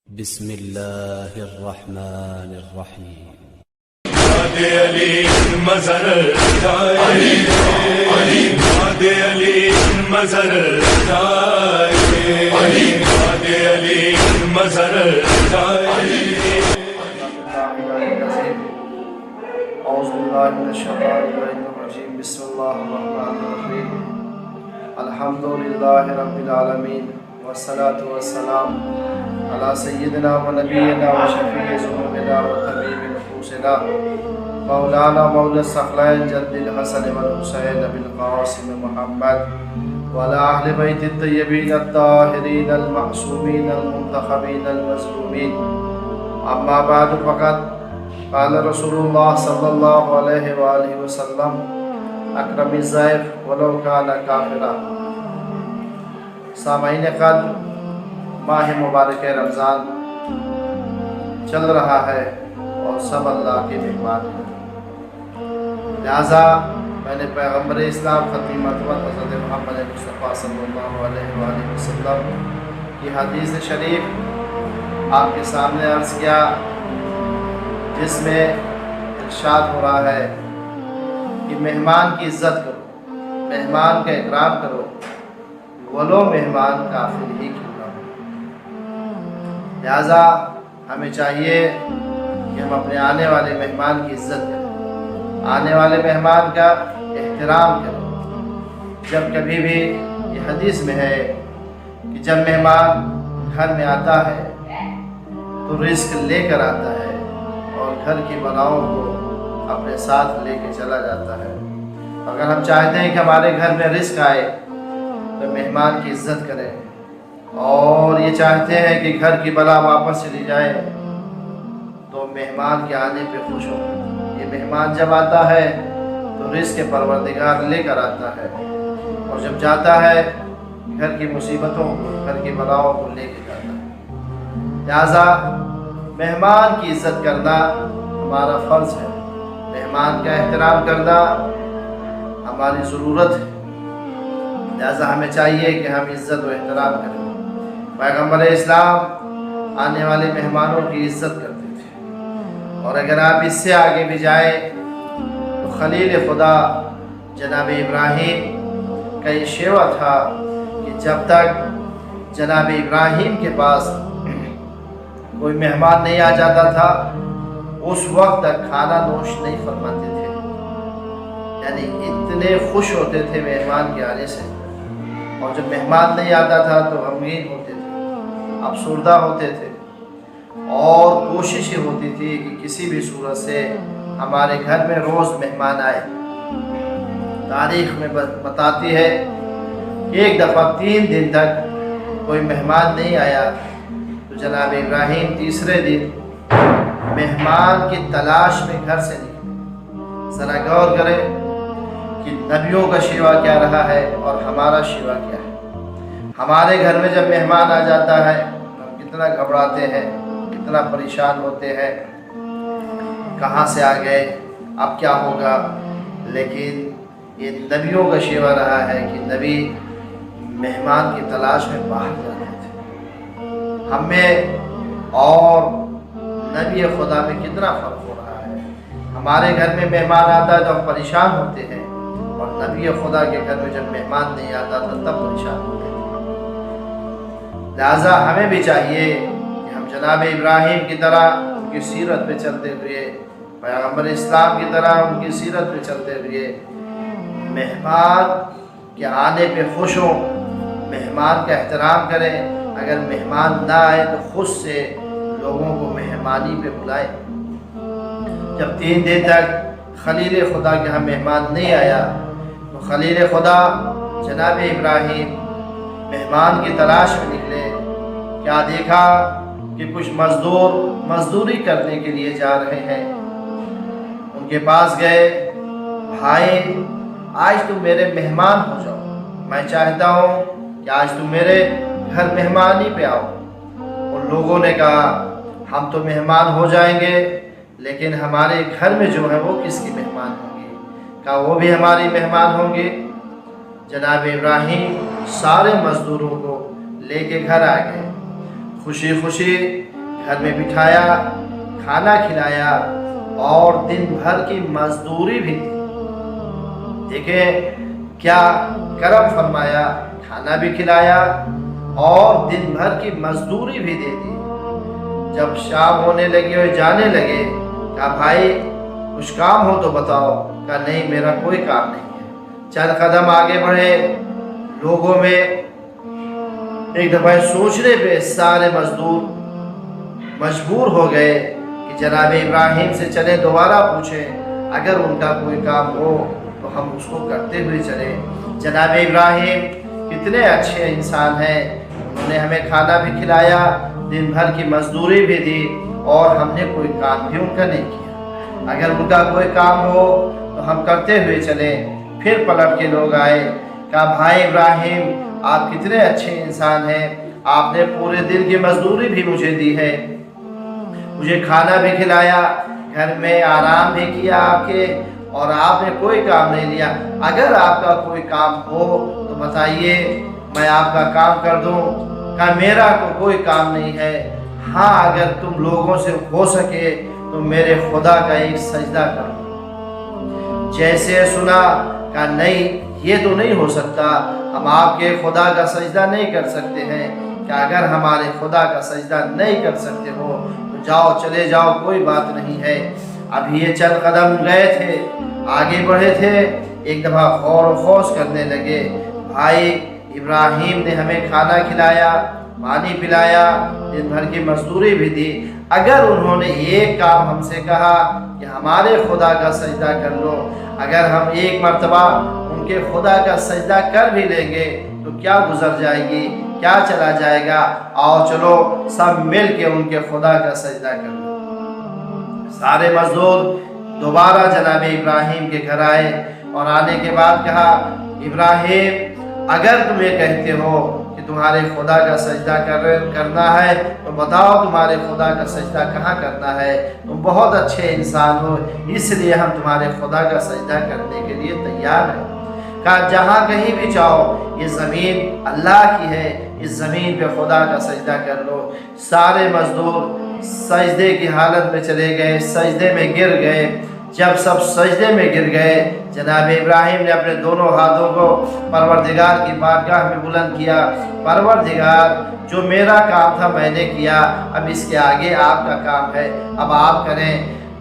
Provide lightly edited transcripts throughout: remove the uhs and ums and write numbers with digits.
بسم الله الرحمن الرحيم. نادي علي المزر علي علي نادي علي المزر علي نادي علي المزر علي. أعوذ بالله من الشيطان الرجيم. بسم الله الرحمن الرحيم. الحمد لله رب العالمين والصلاة والسلام على سيدنا ونبينا وشفيع ذنوبنا وطبيب نفوسنا مولانا مولى الثقلين جد الحسن والحسين بالقاسم محمد وعلى أهل بيت الطيبين الطاهرين المعصومين المنتخبين المظلومين. أما بعد فقد قال رسول الله صلی اللہ علیہ وآلہ وسلم اکرم الضیف ولو کان کافرا. سامعین قدر، ماہ مبارک رمضان چل رہا ہے اور سب اللہ کے مہمان ہیں. لہذا میں نے پیغمبر اسلام ختم حضرت محمد مصطفیٰ صلی اللہ علیہ وآلہ وسلم کی حدیث شریف آپ کے سامنے عرض کیا، جس میں ارشاد ہو رہا ہے کہ مہمان کی عزت کرو، مہمان کا اکرام کرو، ولو مہمان کافر ہی کیوں نہ ہو. لہذا ہمیں چاہیے کہ ہم اپنے آنے والے مہمان کی عزت کریں، آنے والے مہمان کا احترام کریں. جب کبھی بھی یہ حدیث میں ہے کہ جب مہمان گھر میں آتا ہے تو رزق لے کر آتا ہے اور گھر کی بلاؤں کو اپنے ساتھ لے کے چلا جاتا ہے. اگر ہم چاہتے ہیں کہ ہمارے گھر میں رزق آئے تو مہمان کی عزت کریں، اور یہ چاہتے ہیں کہ گھر کی بلا واپس چلی جائے تو مہمان کے آنے پہ خوش ہو. یہ مہمان جب آتا ہے تو رزق پروردگار لے کر آتا ہے، اور جب جاتا ہے گھر کی مصیبتوں کو، گھر کی بلاؤں کو لے کے جاتا ہے. لہذا مہمان کی عزت کرنا ہمارا فرض ہے، مہمان کا احترام کرنا ہماری ضرورت ہے. لہذا ہمیں چاہیے کہ ہم عزت و احترام کریں. پیغمبر اسلام آنے والے مہمانوں کی عزت کرتے تھے، اور اگر آپ اس سے آگے بھی جائیں تو خلیل خدا جناب ابراہیم کا یہ شیوہ تھا کہ جب تک جناب ابراہیم کے پاس کوئی مہمان نہیں آ جاتا تھا اس وقت تک کھانا نوش نہیں فرماتے تھے. یعنی اتنے خوش ہوتے تھے مہمان کے آنے سے، اور جب مہمان نہیں آتا تھا تو غمگین ہوتے تھے، افسردہ ہوتے تھے، اور کوشش یہ ہوتی تھی کہ کسی بھی صورت سے ہمارے گھر میں روز مہمان آئے. تاریخ میں بتاتی ہے کہ ایک دفعہ 3 دن تک کوئی مہمان نہیں آیا تو جناب ابراہیم تیسرے دن مہمان کی تلاش میں گھر سے نکلے. ذرا غور کریں کہ نبیوں کا شیوہ کیا رہا ہے اور ہمارا شیوہ کیا ہے. ہمارے گھر میں جب مہمان آ جاتا ہے ہم کتنا گھبراتے ہیں، کتنا پریشان ہوتے ہیں، کہاں سے آ گئے، اب کیا ہوگا. لیکن یہ نبیوں کا شیوہ رہا ہے کہ نبی مہمان کی تلاش میں باہر جاتے تھے. ہم میں اور نبی خدا میں کتنا فرق ہو رہا ہے. ہمارے گھر میں مہمان آتا ہے تو ہم پریشان ہوتے ہیں، اور نبی خدا کے گھر میں جب مہمان نہیں آتا تو تب پریشان ہوتے ہیں. لہذا ہمیں بھی چاہیے کہ ہم جناب ابراہیم کی طرح ان کی سیرت پہ چلتے ہوئے، پیغمبر اسلام کی طرح ان کی سیرت پہ چلتے ہوئے مہمان کے آنے پہ خوش ہوں، مہمان کا احترام کریں. اگر مہمان نہ آئے تو خود سے لوگوں کو مہمانی پہ بلائیں. جب 3 دن تک خلیل خدا کے ہاں مہمان نہیں آیا تو خلیل خدا جناب ابراہیم مہمان کی تلاش میں نکلے. کیا دیکھا کہ کچھ مزدور مزدوری کرنے کے لیے جا رہے ہیں. ان کے پاس گئے، بھائی آج تم میرے مہمان ہو جاؤ، میں چاہتا ہوں کہ آج تم میرے گھر مہمانی پہ آؤ. ان لوگوں نے کہا ہم تو مہمان ہو جائیں گے، لیکن ہمارے گھر میں جو ہے وہ کس کی مہمان ہوں گے؟ کہا وہ بھی ہماری مہمان ہوں گے. جناب ابراہیم سارے مزدوروں کو لے کے گھر آ گئے. خوشی خوشی घर में बिठाया, खाना खिलाया और दिन भर की मजदूरी भी दी। देखें क्या करम फरमाया, खाना भी खिलाया और दिन भर की मजदूरी भी दे दी। जब शाम होने लगी और जाने लगे, कहा भाई कुछ काम हो तो बताओ। कहा नहीं, मेरा कोई काम नहीं है। चंद कदम आगे बढ़े, लोगों में एक दफा सोचने पे सारे मजदूर मजबूर हो गए कि जनाब इब्राहिम से चले दोबारा पूछें, अगर उनका कोई काम हो तो हम उसको करते हुए चले। जनाब इब्राहिम कितने अच्छे इंसान हैं, उन्होंने हमें खाना भी खिलाया, दिन भर की मजदूरी भी दी और हमने कोई काम भी उनका नहीं किया। अगर उनका कोई काम हो तो हम करते हुए चले। फिर पलट के लोग आए, कहा भाई इब्राहिम आप कितने अच्छे इंसान हैं, आपने पूरे दिन की मजदूरी भी मुझे दी है, मुझे खाना भी खिलाया, घर में आराम भी किया आपके, और आपने कोई काम नहीं लिया। अगर आपका कोई काम हो तो बताइए, मैं आपका काम कर दूं। कहा मेरा तो कोई काम नहीं है, हाँ अगर तुम लोगों से हो सके तो मेरे खुदा का एक सजदा करो। जैसे सुना, कहा नहीं ये तो नहीं हो सकता, हम आपके खुदा का सजदा नहीं कर सकते हैं। कि अगर हमारे खुदा का सजदा नहीं कर सकते हो तो जाओ, चले जाओ, कोई बात नहीं है। अभी ये चंद कदम गए थे, आगे बढ़े थे, एक दफ़ा गौर खौस करने लगे। भाई इब्राहिम ने हमें खाना खिलाया, पानी पिलाया, दिन भर की मजदूरी भी दी। अगर उन्होंने एक काम हमसे कहा कि हमारे खुदा का सजदा कर लो, अगर हम एक मर्तबा उनके खुदा का सजदा कर भी लेंगे तो क्या गुजर जाएगी, क्या चला जाएगा। आओ चलो सब मिल के उनके खुदा का सजदा कर लो। सारे मजदूर दोबारा जनाब इब्राहिम के घर आए और आने के बाद कहा, इब्राहिम अगर तुम ये कहते हो कि तुम्हारे खुदा का सजदा करना है तो बताओ तुम्हारे खुदा का सजदा कहाँ करना है। तुम बहुत अच्छे इंसान हो, इसलिए हम तुम्हारे खुदा का सजदा करने के लिए तैयार हैं। कहा जहाँ कहीं भी जाओ, ये ज़मीन अल्लाह की है, इस ज़मीन पे खुदा का सजदा कर लो। सारे मजदूर सजदे की हालत में चले गए, सजदे में गिर गए। जब सब सजदे में गिर गए, जनाब इब्राहिम ने अपने दोनों हाथों को परवरदिगार की बारगाह में बुलंद किया। परवरदिगार जो मेरा काम था मैंने किया, अब इसके आगे आपका काम है, अब आप करें।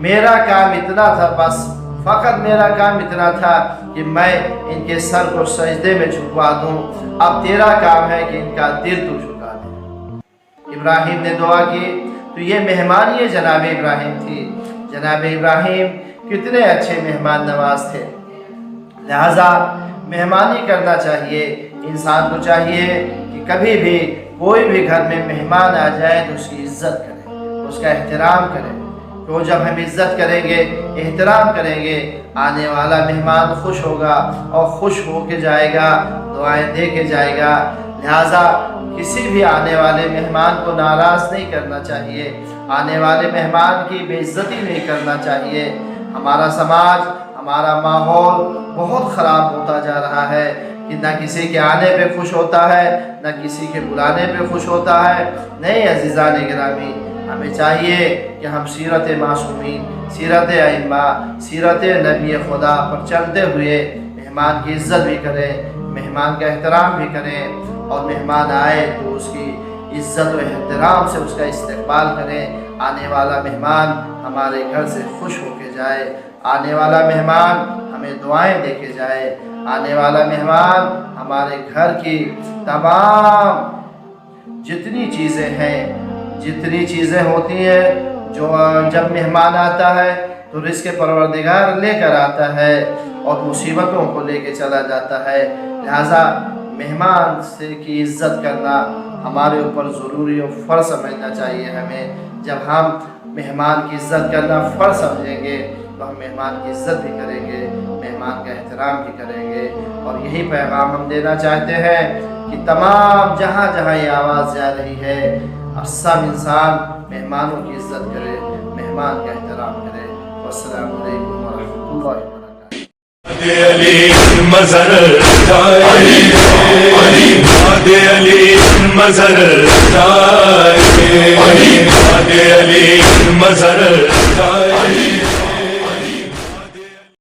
मेरा काम इतना था, बस फ़कत मेरा काम इतना था कि मैं इनके सर को सजदे में झुकवा दूं, अब तेरा काम है कि इनका दिल तू झुका दे। इब्राहिम ने दुआ की तो ये मेहमानी जनाब इब्राहिम थी। जनाब इब्राहिम कितने अच्छे मेहमान नवाज थे। लिहाजा मेहमानी करना चाहिए, इंसान को चाहिए कि कभी भी कोई भी घर में मेहमान आ जाए तो उसकी इज्जत करें, उसका एहतराम करें। तो जब हम इज्जत करेंगे, एहतराम करेंगे, आने वाला मेहमान खुश होगा और खुश हो के जाएगा, दुआएं दे के जाएगा। लिहाजा किसी भी आने वाले मेहमान को नाराज़ नहीं करना चाहिए, आने वाले मेहमान की बेइज्जती नहीं करना चाहिए। हमारा समाज, हमारा माहौल बहुत ख़राब होता जा रहा है कि न किसी के आने पे खुश होता है, न किसी के बुलाने पे खुश होता है। नहीं अज़ीज़ान गिरामी, हमें चाहिए कि हम सीरत मासूमीन, सीरत अइम्मा, सीरत नबी खुदा पर चलते हुए मेहमान की इज़्ज़त भी करें, मेहमान का एहतराम भी करें, और मेहमान आए तो उसकी इज़्ज़त और एहतराम से उसका इस्तकबाल करें। आने वाला मेहमान हमारे घर से खुश होके जाए, आने वाला मेहमान हमें दुआएं दे के जाए, आने वाला मेहमान हमारे घर की तमाम जितनी चीज़ें हैं, जितनी चीज़ें होती हैं, जो जब मेहमान आता है तो रिज़्क़ परवरदिगार लेकर आता है और मुसीबतों को लेके चला जाता है। लिहाजा मेहमान से की इज़्ज़त करना हमारे ऊपर ज़रूरी और फ़र्ज़ समझना चाहिए हमें। जब हम मेहमान की इज़्ज़त करना फ़र्ज़ समझेंगे तो हम मेहमान की इज़्ज़त भी करेंगे, मेहमान का एहतराम भी करेंगे। और यही पैगाम हम देना चाहते हैं कि तमाम जहाँ जहाँ ये आवाज़ जा रही है, अब सब इंसान मेहमानों की इज़्ज़त करे, मेहमान का एहतराम करे। वस्सलामु अलैकुम वरहमतुल्लाहि वबरकातुहू। अली मज़र जाए, अली मज़र जाए। علی علی مظہر